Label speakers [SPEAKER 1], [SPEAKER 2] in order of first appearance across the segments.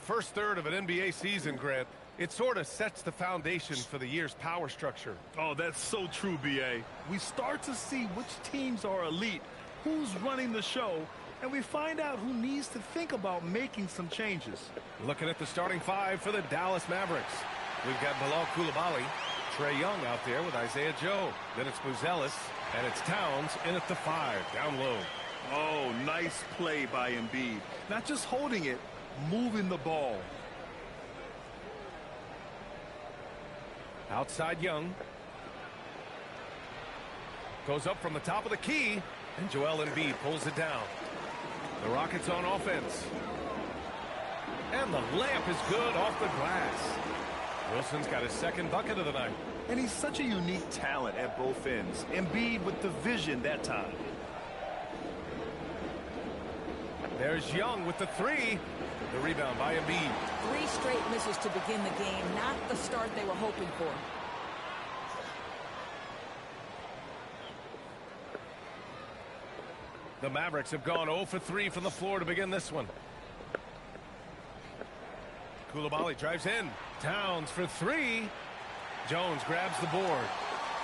[SPEAKER 1] first third of an NBA season, Grant, it sort of sets the foundation for the year's power structure.
[SPEAKER 2] Oh, that's so true, B.A. We start to see which teams are elite, who's running the show, and we find out who needs to think about making some changes.
[SPEAKER 1] Looking at the starting five for the Dallas Mavericks. We've got Bilal Coulibaly, Trae Young out there with Isaiah Joe. Then it's Buzelis, and it's Towns in at the 5, down low.
[SPEAKER 2] Oh, nice play by Embiid. Not just holding it, moving the ball.
[SPEAKER 1] Outside Young. Goes up from the top of the key, and Joel Embiid pulls it down. The Rockets on offense. And the layup is good off the glass. Wilson's got his second bucket of the night.
[SPEAKER 2] And he's such a unique talent at both ends. Embiid with the vision that time.
[SPEAKER 1] There's Young with the 3. The rebound by Embiid.
[SPEAKER 3] 3 straight misses to begin the game. Not the start they were hoping for.
[SPEAKER 1] The Mavericks have gone 0 for 3 from the floor to begin this one. Coulibaly drives in. Towns for 3. Jones grabs the board.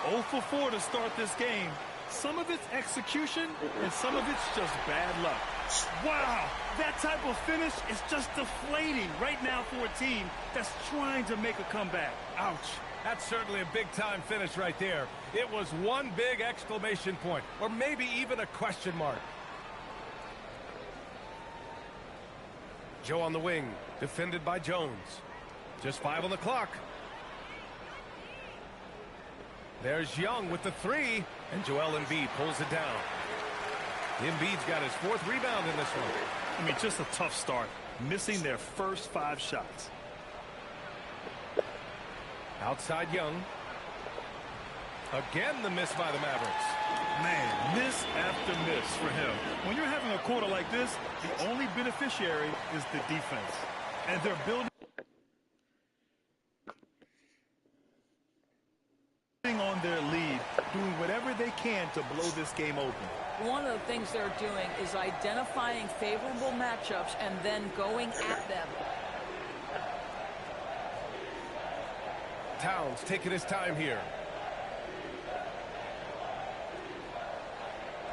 [SPEAKER 2] 0 for 4 to start this game. Some of it's execution, and some of it's just bad luck. Wow, that type of finish is just deflating right now for a team that's trying to make a comeback.
[SPEAKER 1] Ouch. That's certainly a big-time finish right there. It was one big exclamation point, or maybe even a question mark. Joe on the wing, defended by Jones. Just 5 on the clock. There's Young with the 3, and Joel Embiid pulls it down. Embiid's got his 4th rebound in this one.
[SPEAKER 2] I mean, just a tough start, missing their first 5 shots.
[SPEAKER 1] Outside Young. Again the miss by the Mavericks.
[SPEAKER 2] Man, miss after miss for him. When you're having a quarter like this, the only beneficiary is the defense. And they're building on their lead, doing whatever they can to blow this game open.
[SPEAKER 3] One of the things they're doing is identifying favorable matchups and then going at them.
[SPEAKER 1] Towns taking his time here.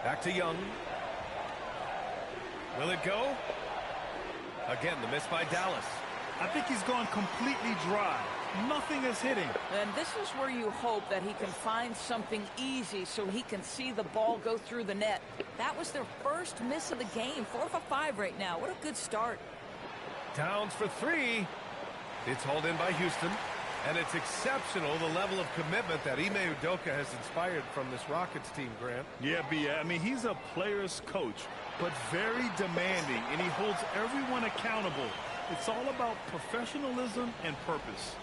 [SPEAKER 1] Back to Young. Will it go? Again, the miss by Dallas.
[SPEAKER 2] I think he's gone completely dry. Nothing is hitting.
[SPEAKER 3] And this is where you hope that he can find something easy so he can see the ball go through the net. That was their first miss of the game. 4 for 5 right now. What a good start.
[SPEAKER 1] Towns for 3. It's hauled in by Houston. And it's exceptional, the level of commitment that Ime Udoka has inspired from this Rockets team, Grant.
[SPEAKER 2] Yeah, B.A. I mean, he's a player's coach, but very demanding, and he holds everyone accountable. It's all about professionalism and purpose.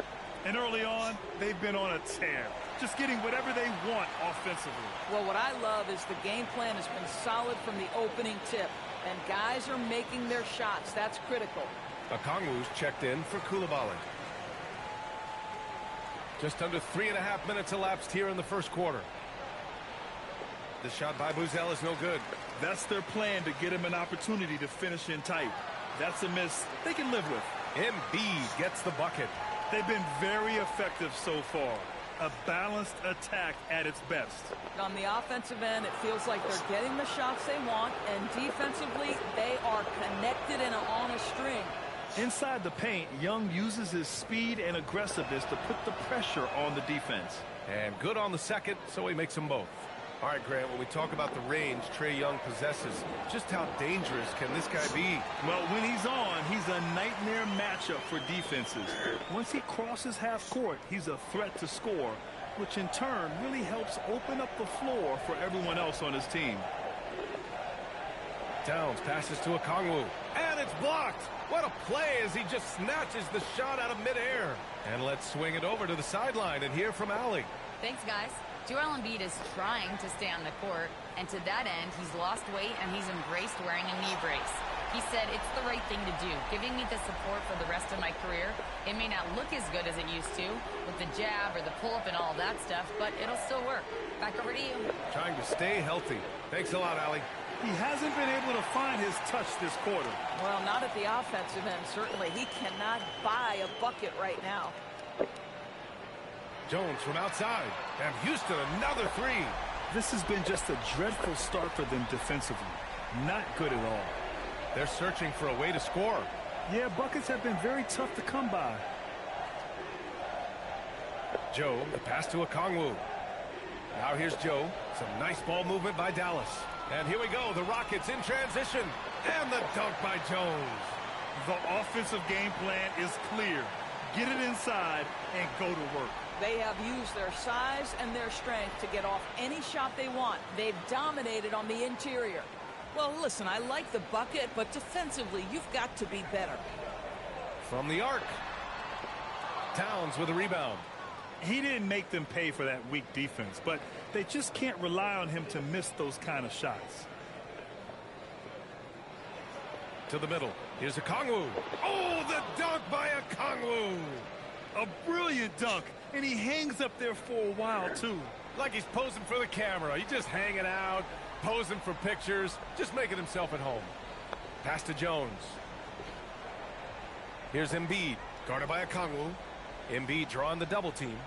[SPEAKER 2] And early on, they've been on a tear, just getting whatever they want offensively.
[SPEAKER 3] Well, what I love is the game plan has been solid from the opening tip, and guys are making their shots. That's critical.
[SPEAKER 1] Okongwu's checked in for Coulibaly. Just under 3.5 minutes elapsed here in the first quarter. The shot by Buzelis is no good.
[SPEAKER 2] That's their plan, to get him an opportunity to finish in tight. That's a miss they can live with.
[SPEAKER 1] Embiid gets the bucket.
[SPEAKER 2] They've been very effective so far. A balanced attack at its best.
[SPEAKER 3] On the offensive end, it feels like they're getting the shots they want, and defensively, they are connected and on a string.
[SPEAKER 2] Inside the paint, Young uses his speed and aggressiveness to put the pressure on the defense.
[SPEAKER 1] And good on the second, so he makes them both. All right, Grant, when we talk about the range Trae Young possesses, just how dangerous can this guy be?
[SPEAKER 2] Well, when he's on, he's a nightmare matchup for defenses. Once he crosses half court, he's a threat to score, which in turn really helps open up the floor for everyone else on his team.
[SPEAKER 1] Towns passes to Okongwu, and it's blocked. What a play as he just snatches the shot out of midair. And let's swing it over to the sideline and hear from Allie.
[SPEAKER 4] Thanks, guys. Joel Embiid is trying to stay on the court, and to that end, he's lost weight and he's embraced wearing a knee brace. He said it's the right thing to do, giving me the support for the rest of my career. It may not look as good as it used to, with the jab or the pull-up and all that stuff, but it'll still work. Back over to you.
[SPEAKER 1] Trying to stay healthy. Thanks a lot, Allie.
[SPEAKER 2] He hasn't been able to find his touch this quarter.
[SPEAKER 3] Well, not at the offensive end, certainly. He cannot buy a bucket right now.
[SPEAKER 1] Jones from outside. And Houston, another three.
[SPEAKER 2] This has been just a dreadful start for them defensively. Not good at all.
[SPEAKER 1] They're searching for a way to score.
[SPEAKER 2] Yeah, buckets have been very tough to come by.
[SPEAKER 1] Joe, the pass to Okongwu. Now here's Joe. Some nice ball movement by Dallas. And here we go, the Rockets in transition. And the dunk by Jones.
[SPEAKER 2] The offensive game plan is clear. Get it inside and go to work.
[SPEAKER 3] They have used their size and their strength to get off any shot they want. They've dominated on the interior. Well, listen, I like the bucket, but defensively, you've got to be better.
[SPEAKER 1] From the arc. Towns with a rebound.
[SPEAKER 2] He didn't make them pay for that weak defense, but they just can't rely on him to miss those kind of shots.
[SPEAKER 1] To the middle. Here's Okongwu. Oh, the dunk by Okongwu.
[SPEAKER 2] A brilliant dunk, and he hangs up there for a while, too.
[SPEAKER 1] Like he's posing for the camera. He's just hanging out, posing for pictures, just making himself at home. Pass to Jones. Here's Embiid, guarded by Okongwu. Embiid drawing the double team.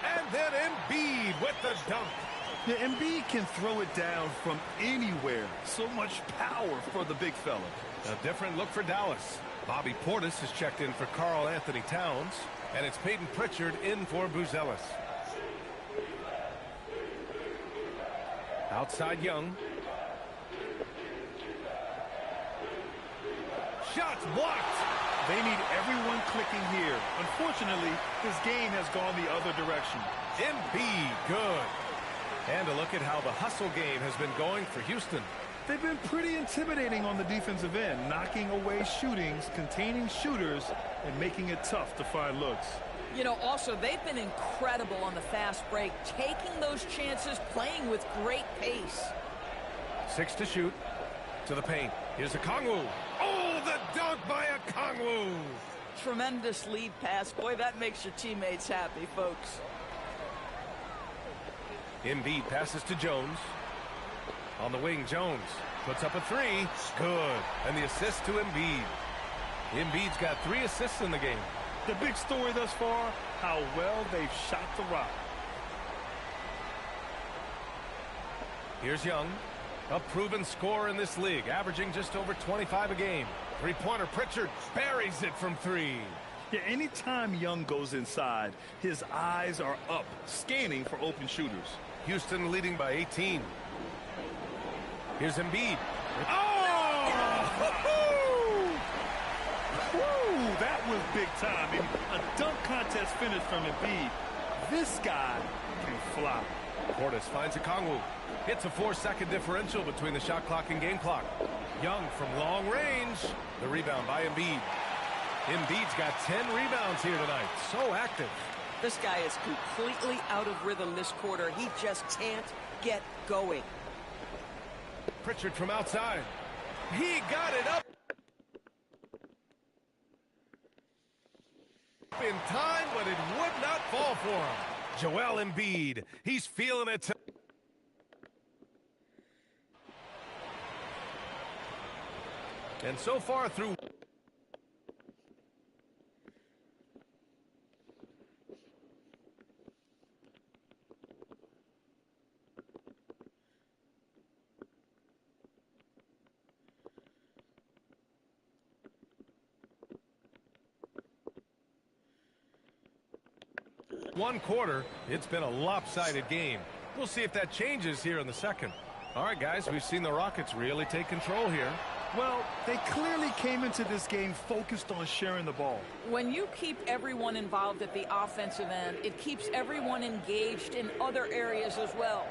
[SPEAKER 1] And then Embiid with the dunk.
[SPEAKER 2] Yeah, Embiid can throw it down from anywhere. So much power for the big fella.
[SPEAKER 1] A different look for Dallas. Bobby Portis has checked in for Karl Anthony Towns. And it's Peyton Pritchard in for Buzelis. Outside Young. Shots blocked.
[SPEAKER 2] They need everyone clicking here. Unfortunately, this game has gone the other direction.
[SPEAKER 1] Embiid, good. And a look at how the hustle game has been going for Houston.
[SPEAKER 2] They've been pretty intimidating on the defensive end, knocking away shootings, containing shooters, and making it tough to find looks.
[SPEAKER 3] You know, also, they've been incredible on the fast break, taking those chances, playing with great pace.
[SPEAKER 1] 6 to shoot. To the paint. Here's Okongwu. Oh, the dunk by Okongwu.
[SPEAKER 3] Tremendous lead pass. Boy, that makes your teammates happy, folks.
[SPEAKER 1] Embiid passes to Jones. On the wing, Jones puts up a three. Good. And the assist to Embiid. Embiid's got 3 assists in the game.
[SPEAKER 2] The big story thus far, how well they've shot the rock.
[SPEAKER 1] Here's Young, a proven scorer in this league, averaging just over 25 a game. Three-pointer, Pritchard buries it from 3.
[SPEAKER 2] Yeah, anytime Young goes inside, his eyes are up, scanning for open shooters.
[SPEAKER 1] Houston leading by 18. Here's Embiid. Oh!
[SPEAKER 2] Woo, that was big time. And a dunk contest finish from Embiid. This guy can fly.
[SPEAKER 1] Portis finds Okongwu. It's a 4-second differential between the shot clock and game clock. Young from long range. The rebound by Embiid. Embiid's got 10 rebounds here tonight. So active.
[SPEAKER 3] This guy is completely out of rhythm this quarter. He just can't get going.
[SPEAKER 1] Pritchard from outside. He got it up in time, but it would not fall for him. Joel Embiid. He's feeling it. And so far through one quarter, it's been a lopsided game. We'll see if that changes here in the second. All right, guys, we've seen the Rockets really take control here.
[SPEAKER 2] Well, they clearly came into this game focused on sharing the ball.
[SPEAKER 3] When you keep everyone involved at the offensive end, it keeps everyone engaged in other areas as well.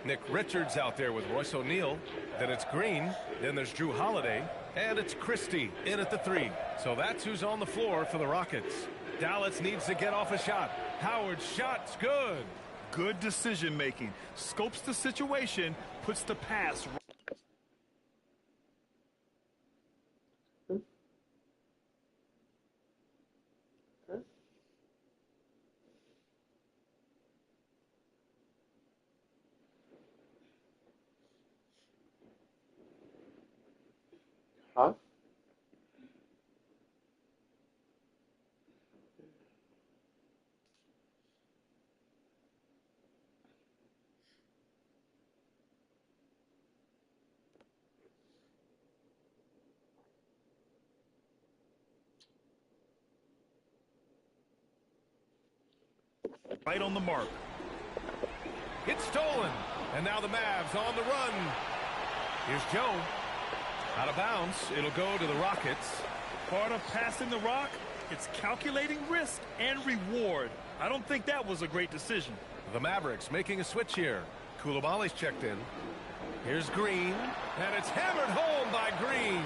[SPEAKER 1] Nick Richards out there with Royce O'Neal. Then it's Green. Then there's Drew Holiday. And it's Christie in at the 3. So that's who's on the floor for the Rockets. Dallas needs to get off a shot. Howard's shot's good.
[SPEAKER 2] Good decision making. Scopes the situation, puts the pass. right on the mark.
[SPEAKER 1] It's stolen. And now the Mavs on the run. Here's Joe. Out of bounds. It'll go to the Rockets.
[SPEAKER 2] Part of passing the rock, it's calculating risk and reward. I don't think that was a great decision.
[SPEAKER 1] The Mavericks making a switch here. Koulibaly's checked in. Here's Green. And it's hammered home by Green.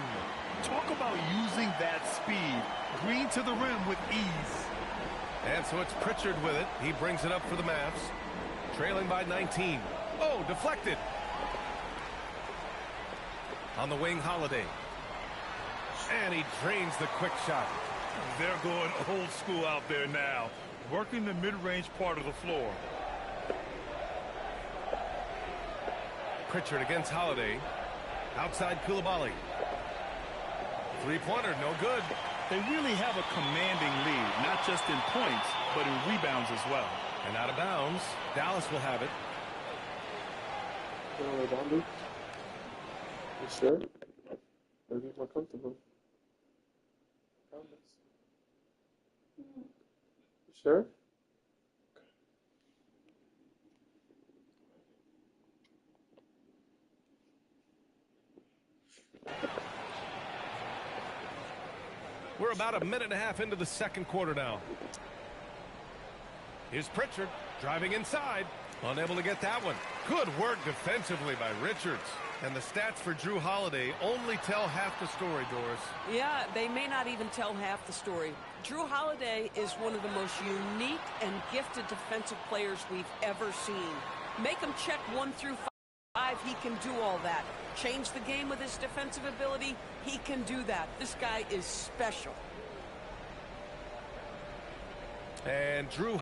[SPEAKER 2] Talk about using that speed. Green to the rim with ease.
[SPEAKER 1] And so it's Pritchard with it. He brings it up for the Mavs. Trailing by 19. Oh, deflected. On the wing, Holiday. And he drains the quick shot.
[SPEAKER 2] They're going old school out there now. Working the mid-range part of the floor.
[SPEAKER 1] Pritchard against Holiday. Outside Koulibaly. Three-pointer, no good.
[SPEAKER 2] They really have a commanding lead, not just in points, but in rebounds as well.
[SPEAKER 1] And out of bounds, Dallas will have it.
[SPEAKER 5] You sure? Maybe more comfortable. Promise. You sure?
[SPEAKER 1] We're about a minute and a half into the second quarter now. Here's Pritchard driving inside. Unable to get that one. Good work defensively by Richards. And the stats for Jrue Holiday only tell half the story, Doris.
[SPEAKER 3] Yeah, they may not even tell half the story. Jrue Holiday is one of the most unique and gifted defensive players we've ever seen. Make him check 1 through 5, he can do all that. Change the game with his defensive ability, he can do that. This guy is special.
[SPEAKER 1] And Jrue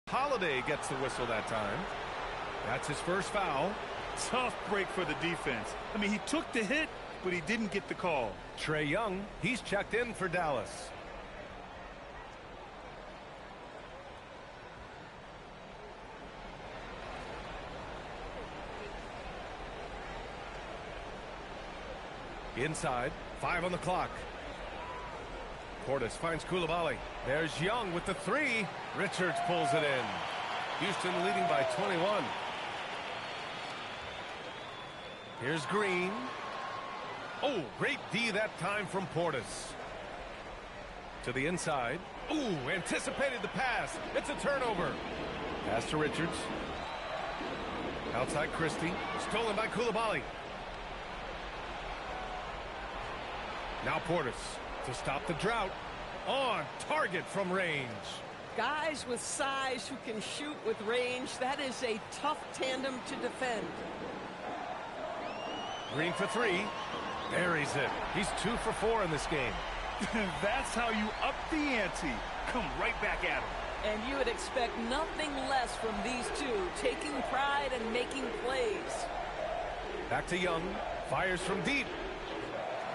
[SPEAKER 1] Holiday gets the whistle that time. That's his first foul.
[SPEAKER 2] Tough break for the defense. I mean, he took the hit, but he didn't get the call.
[SPEAKER 1] Trae Young, he's checked in for Dallas. Inside, 5 on the clock. Portis finds Koulibaly. There's Young with the 3. Richards pulls it in. Houston leading by 21. Here's Green. Oh, great D that time from Portis. To the inside. Ooh, anticipated the pass. It's a turnover. Pass to Richards. Outside Christie. Stolen by Koulibaly. Now Portis to stop the drought. On target from range.
[SPEAKER 3] Guys with size who can shoot with range, that is a tough tandem to defend.
[SPEAKER 1] Green for 3. Buries it. He's 2 for 4 in this game.
[SPEAKER 2] That's how you up the ante. Come right back at him.
[SPEAKER 3] And you would expect nothing less from these two, taking pride and making plays.
[SPEAKER 1] Back to Young. Fires from deep.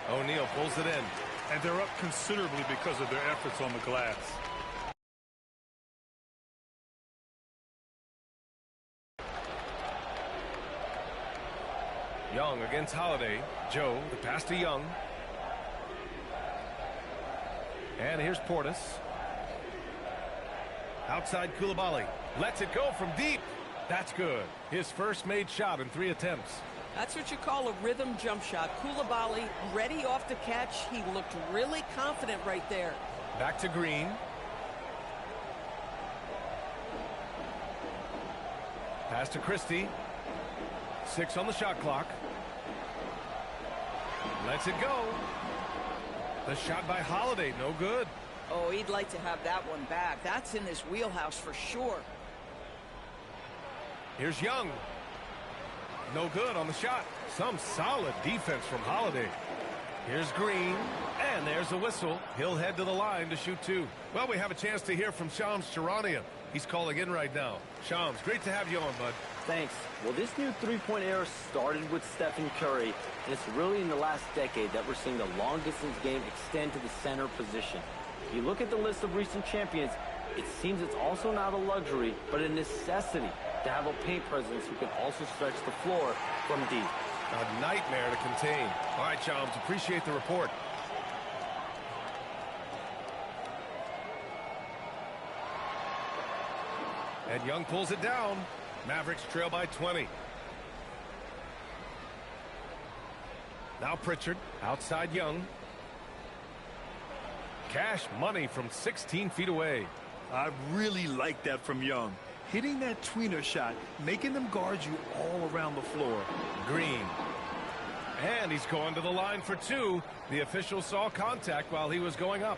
[SPEAKER 1] O'Neal pulls it in.
[SPEAKER 2] And they're up considerably because of their efforts on the glass.
[SPEAKER 1] Young against Holiday. Joe, the pass to Young. And here's Portis. Outside Koulibaly. Lets it go from deep. That's good. His first made shot in 3 attempts.
[SPEAKER 3] That's what you call a rhythm jump shot. Koulibaly ready off the catch. He looked really confident right there.
[SPEAKER 1] Back to Green. Pass to Christie. 6 on the shot clock. Lets it go. The shot by Holiday, no good.
[SPEAKER 3] Oh, he'd like to have that one back. That's in his wheelhouse for sure.
[SPEAKER 1] Here's Young. No good on the shot. Some solid defense from Holiday. Here's Green. And there's the whistle. He'll head to the line to shoot two. Well, we have a chance to hear from Shams Charania. He's calling in right now. Shams, great to have you on, bud.
[SPEAKER 6] Thanks. Well, this new three-point era started with Stephen Curry, and it's really in the last decade that we're seeing the long-distance game extend to the center position. If you look at the list of recent champions, it seems it's also not a luxury, but a necessity to have a paint presence who can also stretch the floor from deep.
[SPEAKER 1] A nightmare to contain. All right, Shams, appreciate the report. And Young pulls it down. Mavericks trail by 20. Now Pritchard, outside Young. Cash money from 16 feet away.
[SPEAKER 2] I really like that from Young. Hitting that tweener shot, making them guard you all around the floor.
[SPEAKER 1] Green. And he's going to the line for two. The official saw contact while he was going up.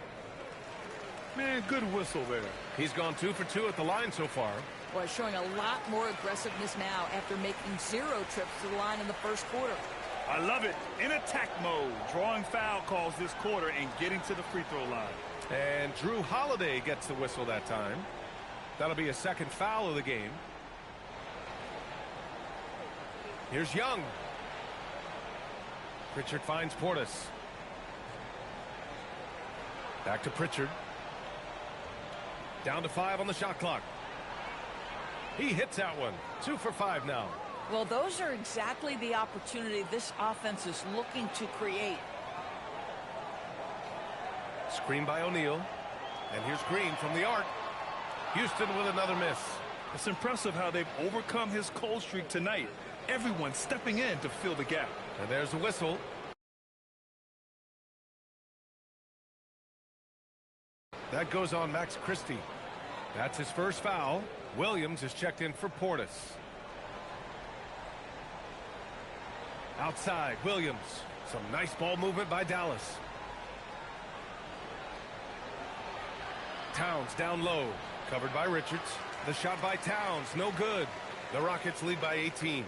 [SPEAKER 2] Man, good whistle there.
[SPEAKER 1] He's gone 2 for 2 at the line so far.
[SPEAKER 7] Well, showing a lot more aggressiveness now after making 0 trips to the line in the first quarter.
[SPEAKER 2] I love it. In attack mode, drawing foul calls this quarter and getting to the free throw line.
[SPEAKER 1] And Drew Holiday gets the whistle that time. That'll be a second foul of the game. Here's Young. Pritchard finds Portis. Back to Pritchard. Down to 5 on the shot clock. He hits that one. 2 for 5 now.
[SPEAKER 3] Well, those are exactly the opportunity this offense is looking to create.
[SPEAKER 1] Screen by O'Neal. And here's Green from the arc. Houston with another miss.
[SPEAKER 2] It's impressive how they've overcome his cold streak tonight. Everyone stepping in to fill the gap.
[SPEAKER 1] And there's the whistle. That goes on Max Christie. That's his first foul. Williams is checked in for Portis. Outside, Williams. Some nice ball movement by Dallas. Towns down low. Covered by Richards. The shot by Towns, no good. The Rockets lead by 18.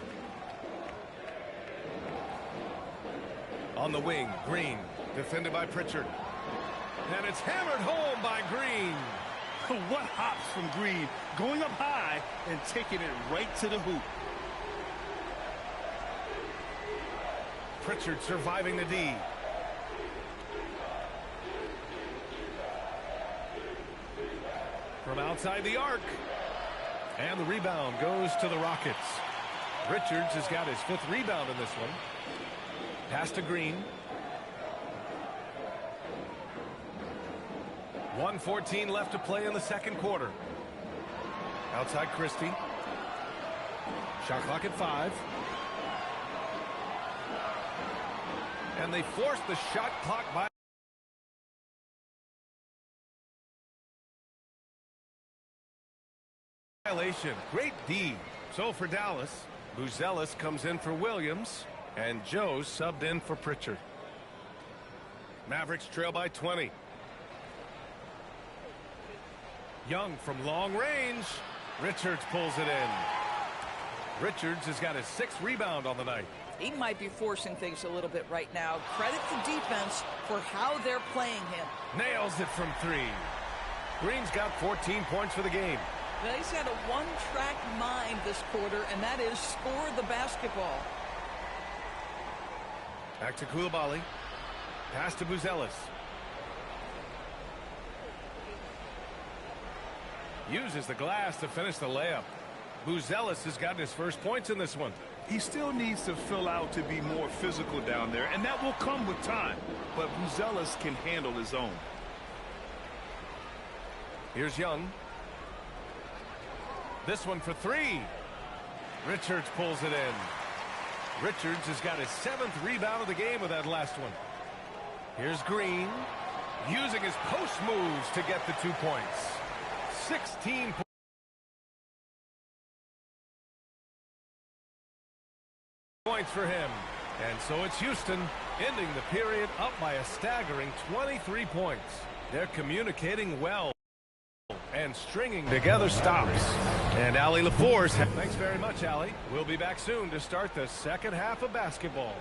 [SPEAKER 1] On the wing, Green. Defended by Pritchard. And it's hammered home by Green.
[SPEAKER 2] What hops from Green, going up high and taking it right to the hoop.
[SPEAKER 1] Pritchard surviving the D. From outside the arc. And the rebound goes to the Rockets. Richards has got his 5th rebound in this one. Pass to Green. 1:14 left to play in the second quarter. Outside Christie. Shot clock at 5. And they force the shot clock violation. Great D. So for Dallas, Buzelis comes in for Williams, and Joe subbed in for Pritchard. Mavericks trail by 20. Young from long range. Richards pulls it in. Richards has got his 6th rebound on the night.
[SPEAKER 7] He might be forcing things a little bit right now. Credit the defense for how they're playing him.
[SPEAKER 1] Nails it from 3. Green's got 14 points for the game.
[SPEAKER 7] Now, he's had a one-track mind this quarter, and that is score the basketball.
[SPEAKER 1] Back to Coulibaly. Pass to Buzelis. Uses the glass to finish the layup. Buzelis has gotten his first points in this one.
[SPEAKER 2] He still needs to fill out to be more physical down there, and that will come with time. But Buzelis can handle his own.
[SPEAKER 1] Here's Young. This one for 3. Richards pulls it in. Richards has got his 7th rebound of the game with that last one. Here's Green. Using his post moves to get the 2 points. 16 points for him. And so it's Houston ending the period up by a staggering 23 points. They're communicating well and stringing together stops. And Allie LaForce. Thanks very much, Allie. We'll be back soon to start the second half of basketball.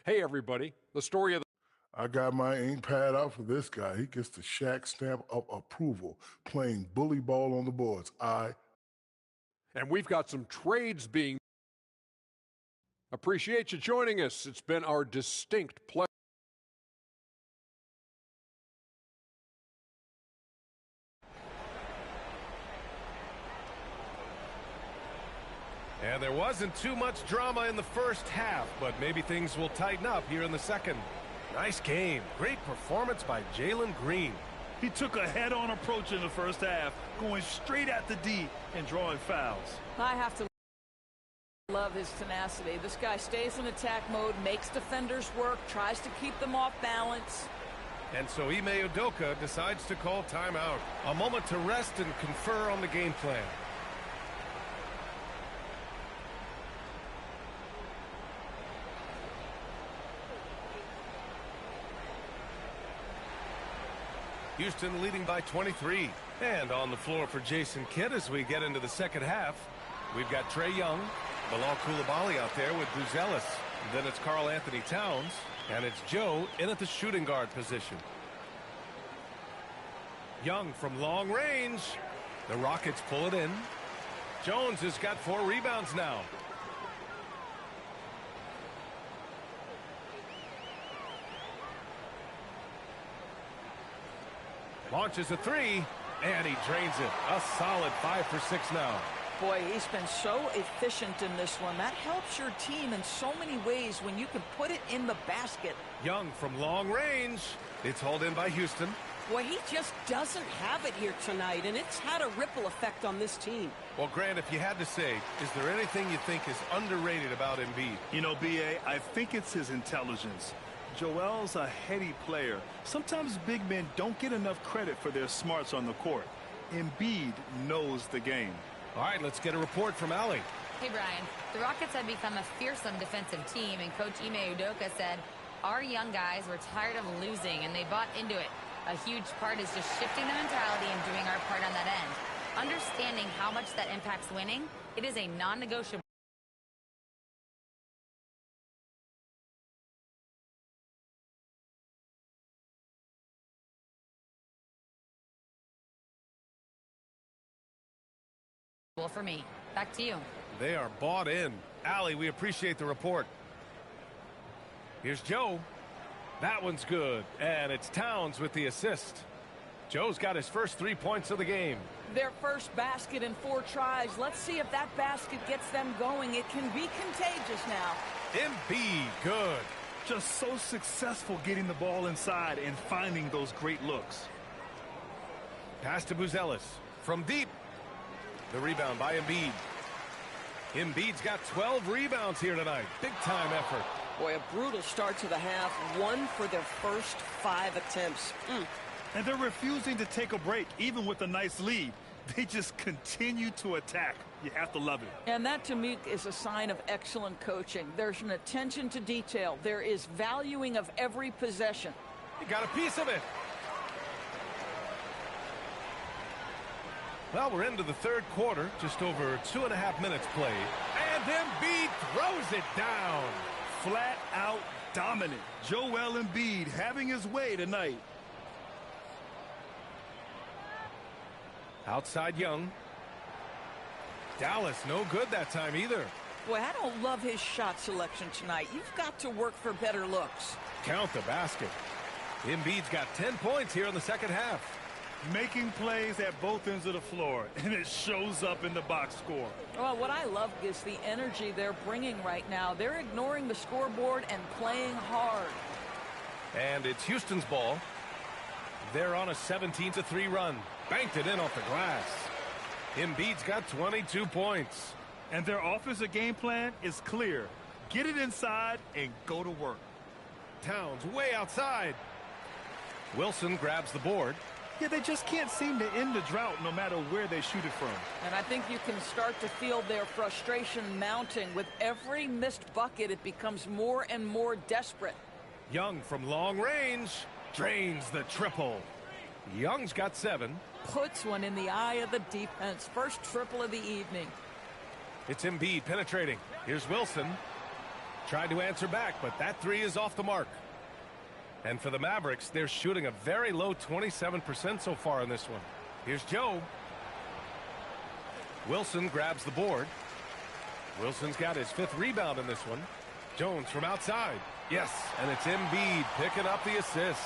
[SPEAKER 8] Hey, everybody. The story of the
[SPEAKER 9] I got my ink pad out for this guy. He gets the Shaq stamp of approval, playing bully ball on the boards.
[SPEAKER 8] And we've got some trades being. Appreciate you joining us. It's been our distinct pleasure.
[SPEAKER 1] And there wasn't too much drama in the first half, but maybe things will tighten up here in the second. Nice game. Great performance by Jalen Green.
[SPEAKER 2] He took a head-on approach in the first half, going straight at the D and drawing fouls.
[SPEAKER 7] I have to love his tenacity. This guy stays in attack mode, makes defenders work, tries to keep them off balance.
[SPEAKER 1] And so Ime Udoka decides to call timeout. A moment to rest and confer on the game plan. Houston leading by 23. And on the floor for Jason Kidd as we get into the second half. We've got Trae Young, Bilal Coulibaly out there with Buzelis. Then it's Karl Anthony Towns. And it's Joe in at the shooting guard position. Young from long range. The Rockets pull it in. Jones has got 4 rebounds now. Launches a 3, and he drains it. A solid 5 for 6 now.
[SPEAKER 7] Boy, he's been so efficient in this one. That helps your team in so many ways when you can put it in the basket.
[SPEAKER 1] Young from long range. It's hauled in by Houston.
[SPEAKER 3] Boy, he just doesn't have it here tonight, and it's had a ripple effect on this team.
[SPEAKER 1] Well, Grant, if you had to say, is there anything you think is underrated about Embiid?
[SPEAKER 2] You know, B.A., I think it's his intelligence. Joel's a heady player. Sometimes big men don't get enough credit for their smarts on the court. Embiid knows the game.
[SPEAKER 1] All right, let's get a report from Allie.
[SPEAKER 4] Hey, Brian. The Rockets have become a fearsome defensive team, and Coach Ime Udoka said, our young guys were tired of losing, and they bought into it. A huge part is just shifting the mentality and doing our part on that end. Understanding how much that impacts winning, it is a non-negotiable. For me. Back to you.
[SPEAKER 1] They are bought in. Allie, we appreciate the report. Here's Joe. That one's good. And it's Towns with the assist. Joe's got his first 3 points of the game.
[SPEAKER 7] Their first basket in 4 tries. Let's see if that basket gets them going. It can be contagious now.
[SPEAKER 1] Embiid, good.
[SPEAKER 2] Just so successful getting the ball inside and finding those great looks.
[SPEAKER 1] Pass to Buzelis. From deep. The rebound by Embiid. Embiid's got 12 rebounds here tonight. Big time effort.
[SPEAKER 3] Boy, a brutal start to the half. 1 for their first 5 attempts.
[SPEAKER 2] And they're refusing to take a break, even with a nice lead. They just continue to attack. You have to love it.
[SPEAKER 7] And that, to me, is a sign of excellent coaching. There's an attention to detail. There is valuing of every possession.
[SPEAKER 1] He got a piece of it. Well, we're into the third quarter, just over 2.5 minutes played. And Embiid throws it down.
[SPEAKER 2] Flat out dominant. Joel Embiid having his way tonight.
[SPEAKER 1] Outside Young. Dallas, no good that time either.
[SPEAKER 7] Boy, I don't love his shot selection tonight. You've got to work for better looks.
[SPEAKER 1] Count the basket. Embiid's got 10 points here in the second half.
[SPEAKER 2] Making plays at both ends of the floor, and it shows up in the box score.
[SPEAKER 7] Well, what I love is the energy they're bringing right now. They're ignoring the scoreboard and playing hard.
[SPEAKER 1] And it's Houston's ball. They're on a 17-3 run. Banked it in off the glass. Embiid's got 22 points.
[SPEAKER 2] And their offensive game plan is clear. Get it inside and go to work.
[SPEAKER 1] Towns way outside. Wilson grabs the board.
[SPEAKER 2] Yeah, they just can't seem to end the drought no matter where they shoot it from.
[SPEAKER 7] And I think you can start to feel their frustration mounting. With every missed bucket, it becomes more and more desperate.
[SPEAKER 1] Young from long range drains the triple. Young's got 7.
[SPEAKER 7] Puts one in the eye of the defense. First triple of the evening.
[SPEAKER 1] It's Embiid penetrating. Here's Wilson. Tried to answer back, but that three is off the mark. And for the Mavericks, they're shooting a very low 27% so far in this one. Here's Joe. Wilson grabs the board. Wilson's got his 5th rebound in this one. Jones from outside. Yes, and it's Embiid picking up the assist.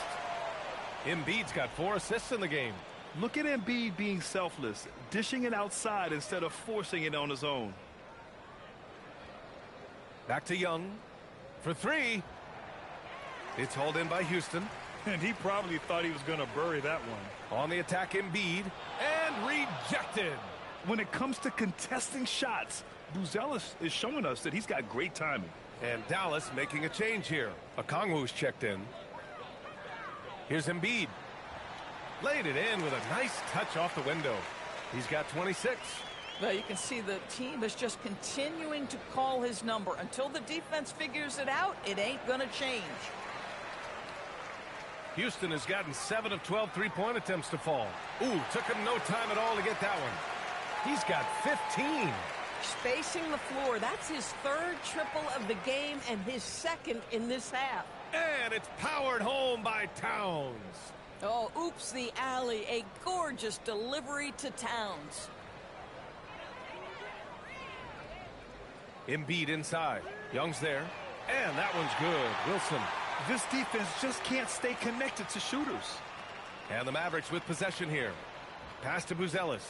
[SPEAKER 1] Embiid's got 4 assists in the game.
[SPEAKER 2] Look at Embiid being selfless, dishing it outside instead of forcing it on his own.
[SPEAKER 1] Back to Young for 3. It's hauled in by Houston.
[SPEAKER 2] And he probably thought he was going to bury that one.
[SPEAKER 1] On the attack, Embiid, and rejected.
[SPEAKER 2] When it comes to contesting shots, Buzelis is showing us that he's got great timing.
[SPEAKER 1] And Dallas making a change here. Okongwu's checked in. Here's Embiid. Laid it in with a nice touch off the window. He's got 26.
[SPEAKER 7] Well, you can see the team is just continuing to call his number. Until the defense figures it out, it ain't going to change.
[SPEAKER 1] Houston has gotten 7 of 12 three-point attempts to fall. Ooh, took him no time at all to get that one. He's got 15.
[SPEAKER 3] Spacing the floor. That's his 3rd triple of the game and his 2nd in this half.
[SPEAKER 1] And it's powered home by Towns.
[SPEAKER 3] Oh, oops, the alley. A gorgeous delivery to Towns.
[SPEAKER 1] Embiid inside. Young's there. And that one's good. Wilson.
[SPEAKER 2] This defense just can't stay connected to shooters.
[SPEAKER 1] And the Mavericks with possession here. Pass to Buzelis.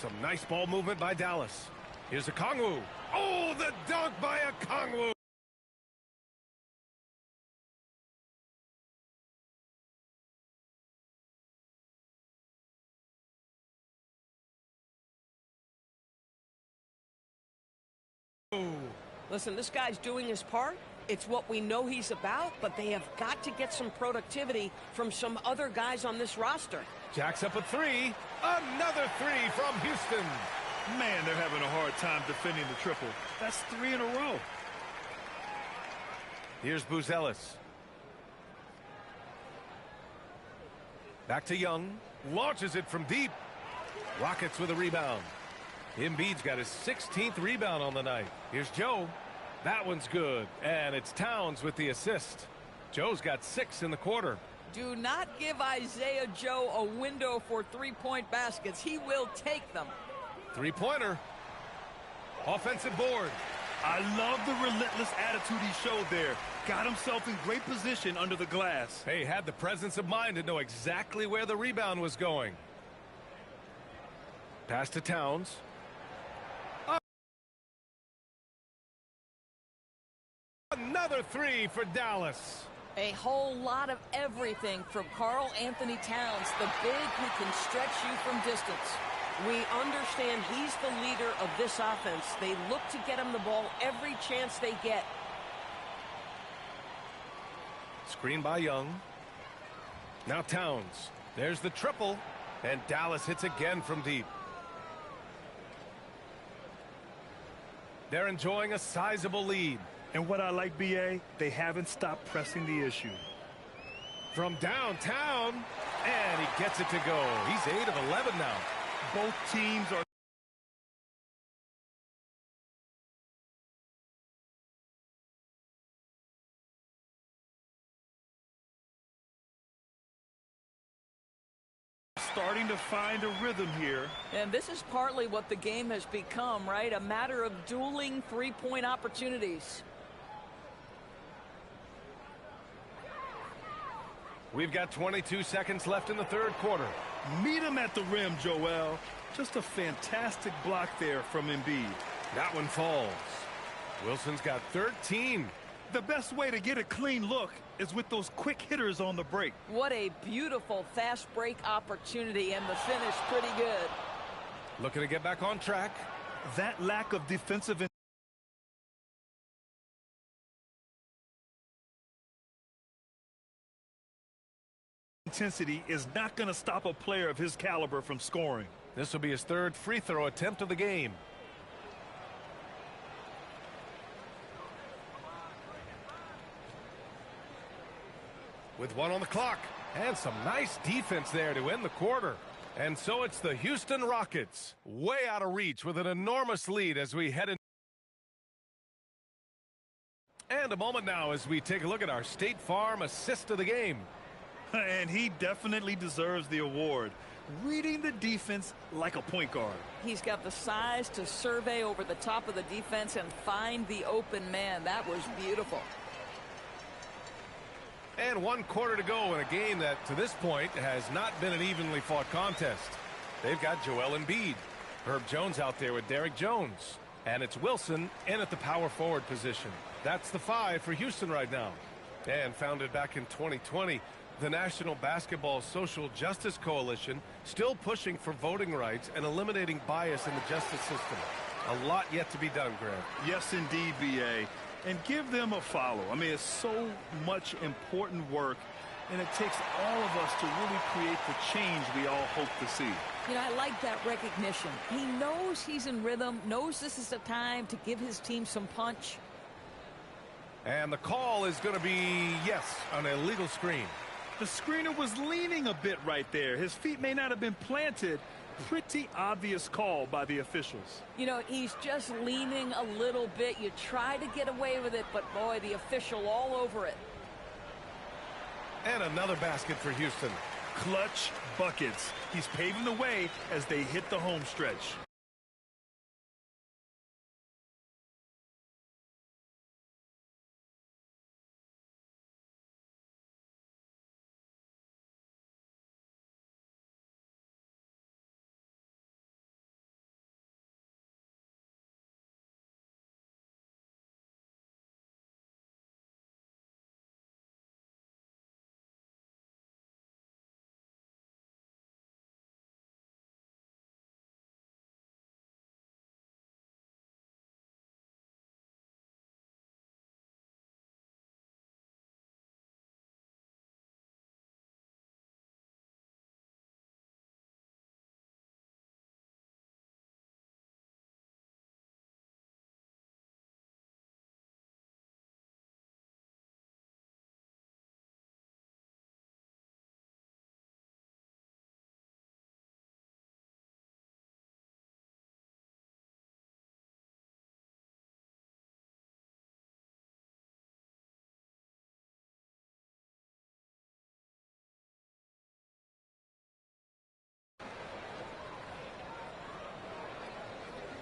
[SPEAKER 1] Some nice ball movement by Dallas. Here's Okongwu. Oh, the dunk by Okongwu.
[SPEAKER 3] Listen, this guy's doing his part. It's what we know he's about, but they have got to get some productivity from some other guys on this roster.
[SPEAKER 1] Jacks up a 3. Another 3 from Houston.
[SPEAKER 2] Man, they're having a hard time defending the triple. That's 3 in a row.
[SPEAKER 1] Here's Buzelis. Back to Young. Launches it from deep. Rockets with a rebound. Embiid's got his 16th rebound on the night. Here's Joe. That one's good. And it's Towns with the assist. Joe's got 6 in the quarter.
[SPEAKER 7] Do not give Isaiah Joe a window for 3-point baskets. He will take them.
[SPEAKER 1] 3-pointer. Offensive board.
[SPEAKER 2] I love the relentless attitude he showed there. Got himself in great position under the glass.
[SPEAKER 1] Hey, had the presence of mind to know exactly where the rebound was going. Pass to Towns. Another 3 for Dallas.
[SPEAKER 7] A whole lot of everything from Karl Anthony Towns, the big who can stretch you from distance.
[SPEAKER 3] We understand he's the leader of this offense. They look to get him the ball every chance they get.
[SPEAKER 1] Screen by Young. Now Towns. There's the triple. And Dallas hits again from deep. They're enjoying a sizable lead.
[SPEAKER 2] And what I like, B.A., they haven't stopped pressing the issue.
[SPEAKER 1] From downtown, and he gets it to go. He's 8 of 11 now.
[SPEAKER 2] Both teams are starting to find a rhythm here.
[SPEAKER 7] And this is partly what the game has become, right? A matter of dueling 3-point opportunities.
[SPEAKER 1] We've got 22 seconds left in the 3rd quarter.
[SPEAKER 2] Meet him at the rim, Joel. Just a fantastic block there from Embiid.
[SPEAKER 1] That one falls. Wilson's got 13.
[SPEAKER 2] The best way to get a clean look is with those quick hitters on the break.
[SPEAKER 7] What a beautiful fast break opportunity, and the finish pretty good.
[SPEAKER 1] Looking to get back on track.
[SPEAKER 2] That lack of defensive intensity is not going to stop a player of his caliber from scoring.
[SPEAKER 1] This will be his 3rd free throw attempt of the game. With 1 on the clock. And some nice defense there to end the quarter. And so it's the Houston Rockets way out of reach with an enormous lead as we head into And a moment now as we take a look at our State Farm assist of the game.
[SPEAKER 2] And he definitely deserves the award. Reading the defense like a point guard.
[SPEAKER 7] He's got the size to survey over the top of the defense and find the open man. That was beautiful.
[SPEAKER 1] And 1 quarter to go in a game that, to this point, has not been an evenly fought contest. They've got Joel Embiid. Herb Jones out there with Derrick Jones. And it's Wilson in at the power forward position. That's the 5 for Houston right now. And founded back in 2020, the National Basketball Social Justice Coalition still pushing for voting rights and eliminating bias in the justice system. A lot yet to be done, Greg.
[SPEAKER 2] Yes, indeed, B.A. And give them a follow. I mean, it's so much important work, and it takes all of us to really create the change we all hope to see.
[SPEAKER 7] You know, I like that recognition. He knows he's in rhythm, knows this is the time to give his team some punch.
[SPEAKER 1] And the call is going to be, yes, an illegal screen.
[SPEAKER 2] The screener was leaning a bit right there. His feet may not have been planted. Pretty obvious call by the officials.
[SPEAKER 7] You know, he's just leaning a little bit. You try to get away with it, but boy, the official all over it.
[SPEAKER 1] And another basket for Houston.
[SPEAKER 2] Clutch buckets. He's paving the way as they hit the home stretch.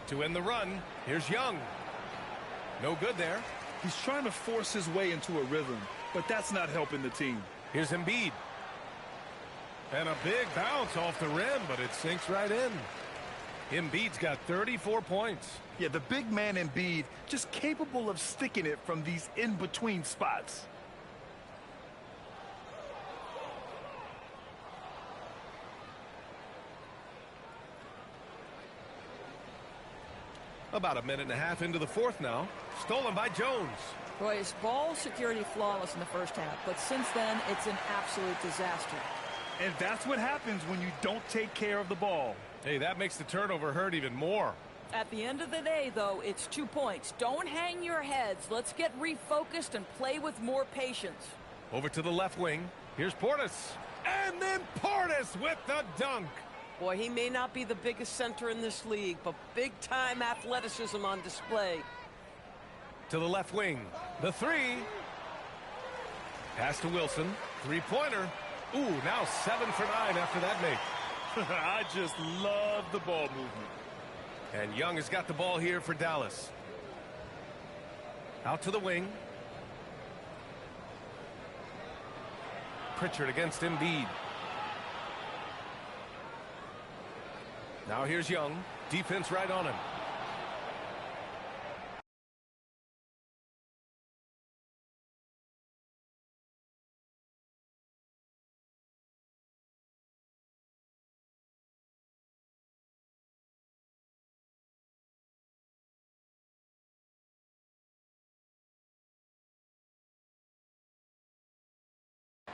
[SPEAKER 1] To end the run, here's Young. No good there.
[SPEAKER 2] He's trying to force his way into a rhythm, but that's not helping the team.
[SPEAKER 1] Here's Embiid. And a big bounce off the rim, but it sinks right in. Embiid's got 34 points.
[SPEAKER 2] Yeah, the big man Embiid just capable of sticking it from these in-between spots.
[SPEAKER 1] About a minute and a half into the fourth now. Stolen by Jones.
[SPEAKER 7] Boy, his ball security flawless in the first half, but since then, it's an absolute disaster.
[SPEAKER 2] And that's what happens when you don't take care of the ball.
[SPEAKER 1] Hey, that makes the turnover hurt even more.
[SPEAKER 7] At the end of the day, though, it's 2 points. Don't hang your heads. Let's get refocused and play with more patience.
[SPEAKER 1] Over to the left wing. Here's Portis. And then Portis with the dunk.
[SPEAKER 3] Boy, he may not be the biggest center in this league, but big-time athleticism on display.
[SPEAKER 1] To the left wing. The 3. Pass to Wilson. 3-pointer. Ooh, now 7 for 9 after that make.
[SPEAKER 2] I just love the ball movement.
[SPEAKER 1] And Young has got the ball here for Dallas. Out to the wing. Pritchard against Embiid. Now here's Young. Defense right on him.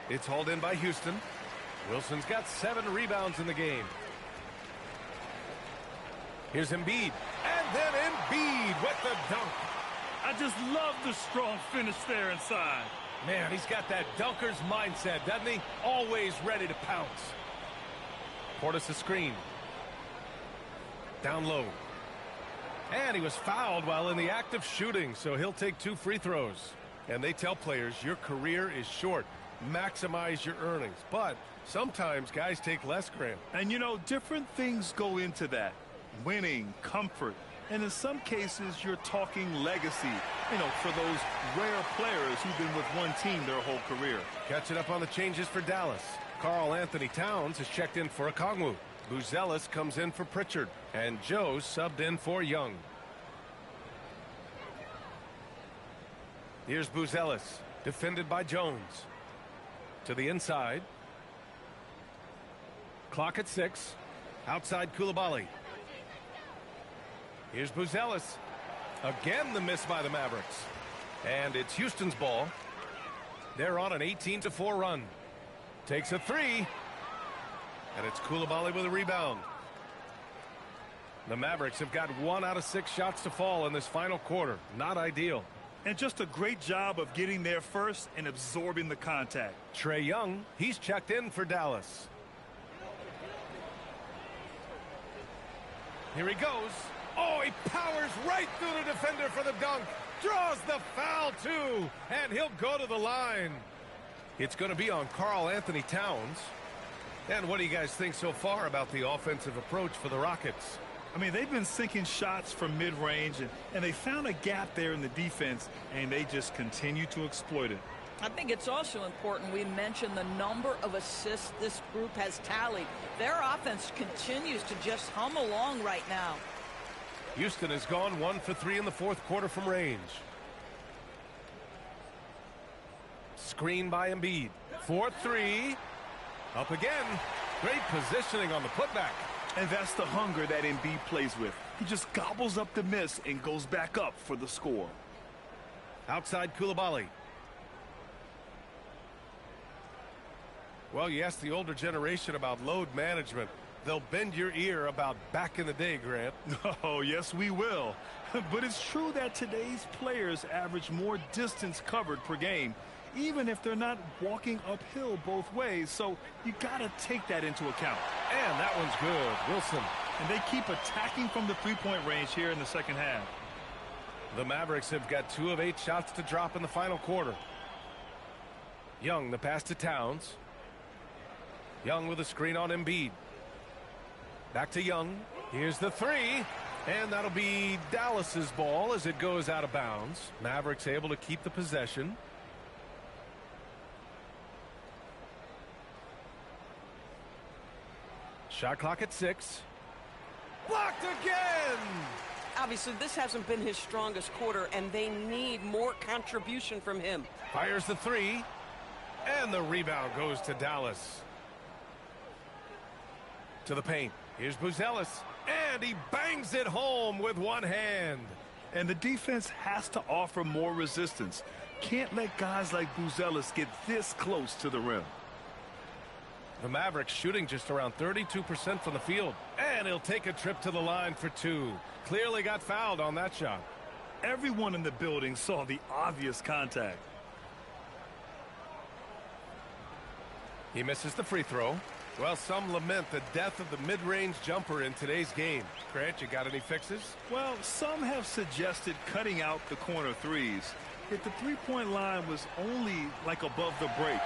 [SPEAKER 1] It's hauled in by Houston. Wilson's got 7 rebounds in the game. Here's Embiid. And then Embiid with the dunk.
[SPEAKER 2] I just love the strong finish there inside.
[SPEAKER 1] Man, he's got that dunker's mindset, doesn't he? Always ready to pounce. Portis a screen. Down low. And he was fouled while in the act of shooting, so he'll take 2 free throws. And they tell players your career is short. Maximize your earnings. But sometimes guys take less, Grant.
[SPEAKER 2] And, you know, different things go into that. Winning, comfort, and in some cases, you're talking legacy, you know, for those rare players who've been with one team their whole career.
[SPEAKER 1] Catching up on the changes for Dallas. Karl Anthony Towns has checked in for Okongwu. Buzelis comes in for Pritchard. And Joe subbed in for Young. Here's Buzelis, defended by Jones. To the inside. Clock at 6. Outside Coulibaly. Here's Buzelis. Again the miss by the Mavericks. And it's Houston's ball. They're on an 18-4 run. Takes a 3. And it's Coulibaly with a rebound. The Mavericks have got 1 out of 6 shots to fall in this final quarter. Not ideal.
[SPEAKER 2] And just a great job of getting there first and absorbing the contact.
[SPEAKER 1] Trae Young, he's checked in for Dallas. Here he goes. Oh, he powers right through the defender for the dunk. Draws the foul, too. And he'll go to the line. It's going to be on Karl Anthony Towns. And what do you guys think so far about the offensive approach for the Rockets?
[SPEAKER 2] I mean, they've been sinking shots from mid-range, and they found a gap there in the defense, and they just continue to exploit it.
[SPEAKER 7] I think it's also important we mention the number of assists this group has tallied. Their offense continues to just hum along right now.
[SPEAKER 1] Houston has gone 1 for 3 in the fourth quarter from range. Screen by Embiid. 4-3. Up again. Great positioning on the putback.
[SPEAKER 2] And that's the hunger that Embiid plays with. He just gobbles up the miss and goes back up for the score.
[SPEAKER 1] Outside Coulibaly. Well, you ask the older generation about load management. They'll bend your ear about back in the day, Grant.
[SPEAKER 2] Oh, yes, we will. But it's true that today's players average more distance covered per game, even if they're not walking uphill both ways. So you got to take that into account.
[SPEAKER 1] And that one's good. Wilson.
[SPEAKER 2] And they keep attacking from the three-point range here in the second half.
[SPEAKER 1] The Mavericks have got 2 of 8 shots to drop in the final quarter. Young, the pass to Towns. Young with a screen on Embiid. Back to Young. Here's the 3. And that'll be Dallas's ball as it goes out of bounds. Mavericks able to keep the possession. Shot clock at 6. Blocked again!
[SPEAKER 3] Obviously, this hasn't been his strongest quarter, and they need more contribution from him.
[SPEAKER 1] Fires the 3. And the rebound goes to Dallas. To the paint. Here's Buzelis. And he bangs it home with one hand.
[SPEAKER 2] And the defense has to offer more resistance. Can't let guys like Buzelis get this close to the rim.
[SPEAKER 1] The Mavericks shooting just around 32% from the field. And he'll take a trip to the line for 2. Clearly got fouled on that shot.
[SPEAKER 2] Everyone in the building saw the obvious contact.
[SPEAKER 1] He misses the free throw. Well, some lament the death of the mid-range jumper in today's game. Grant, you got any fixes?
[SPEAKER 2] Well, some have suggested cutting out the corner threes. If the three-point line was only like above the break,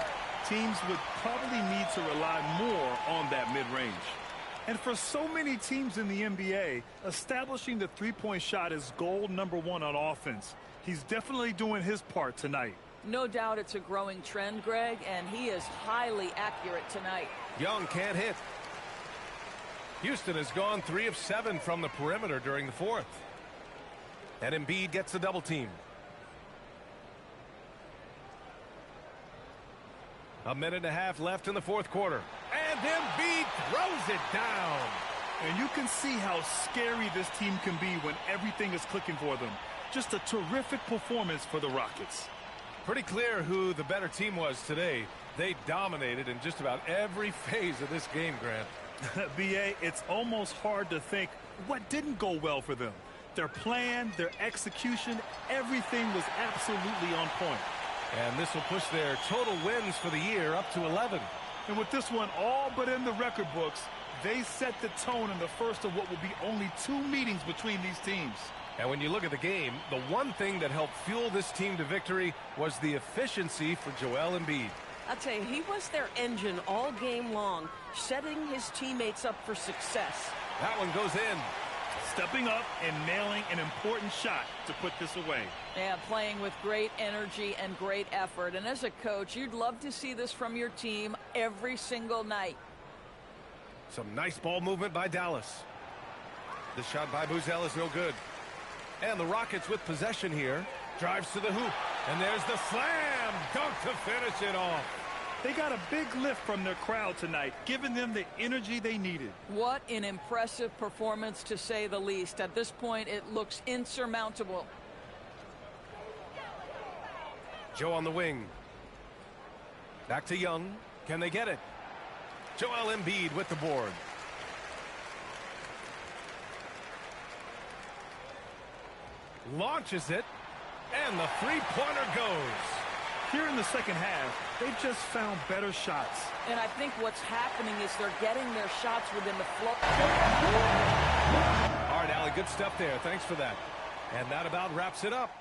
[SPEAKER 2] teams would probably need to rely more on that mid-range. And for so many teams in the NBA, establishing the three-point shot is goal number 1 on offense. He's definitely doing his part tonight.
[SPEAKER 7] No doubt it's a growing trend, Greg, and he is highly accurate tonight.
[SPEAKER 1] Young can't hit. Houston has gone 3 of 7 from the perimeter during the fourth. And Embiid gets the double team. A minute and a half left in the fourth quarter. And Embiid throws it down.
[SPEAKER 2] And you can see how scary this team can be when everything is clicking for them. Just a terrific performance for the Rockets.
[SPEAKER 1] Pretty clear who the better team was today. They dominated in just about every phase of this game, Grant.
[SPEAKER 2] B.A., it's almost hard to think what didn't go well for them. Their plan, their execution, everything was absolutely on point.
[SPEAKER 1] And this will push their total wins for the year up to 11.
[SPEAKER 2] And with this one all but in the record books, they set the tone in the first of what will be only 2 meetings between these teams.
[SPEAKER 1] And when you look at the game, the one thing that helped fuel this team to victory was the efficiency for Joel Embiid.
[SPEAKER 3] I'll tell you, he was their engine all game long, setting his teammates up for success.
[SPEAKER 1] That one goes in.
[SPEAKER 2] Stepping up and nailing an important shot to put this away.
[SPEAKER 7] Yeah, playing with great energy and great effort. And as a coach, you'd love to see this from your team every single night.
[SPEAKER 1] Some nice ball movement by Dallas. The shot by Buzel is no good. And the Rockets with possession here. Drives to the hoop. And there's the slam dunk to finish it off.
[SPEAKER 2] They got a big lift from their crowd tonight, giving them the energy they needed.
[SPEAKER 7] What an impressive performance, to say the least. At this point, it looks insurmountable.
[SPEAKER 1] Joe on the wing. Back to Young. Can they get it? Joel Embiid with the board. Launches it. And the three-pointer goes.
[SPEAKER 2] Here in the second half, they've just found better shots.
[SPEAKER 7] And I think what's happening is they're getting their shots within the flow.
[SPEAKER 1] All right, Allie, good stuff there. Thanks for that. And that about wraps it up.